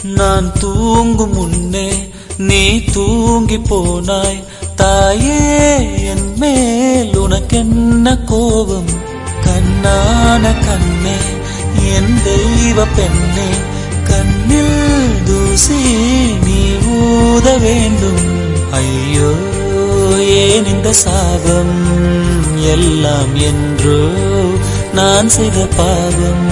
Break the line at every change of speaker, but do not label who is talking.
நான் தூங்கும் முன்னே நீ தூங்கி போனாய் தாயே, என் மேல் உனக்கென்ன கோபம்? கண்ணான கண்ணே, என் தெய்வ பெண்ணே, கண்ணில் தூசி நீ ஊத வேண்டும். ஐயோ ஏன் இந்த சாபம் எல்லாம் என்றோ நான் செய்த பாவம்.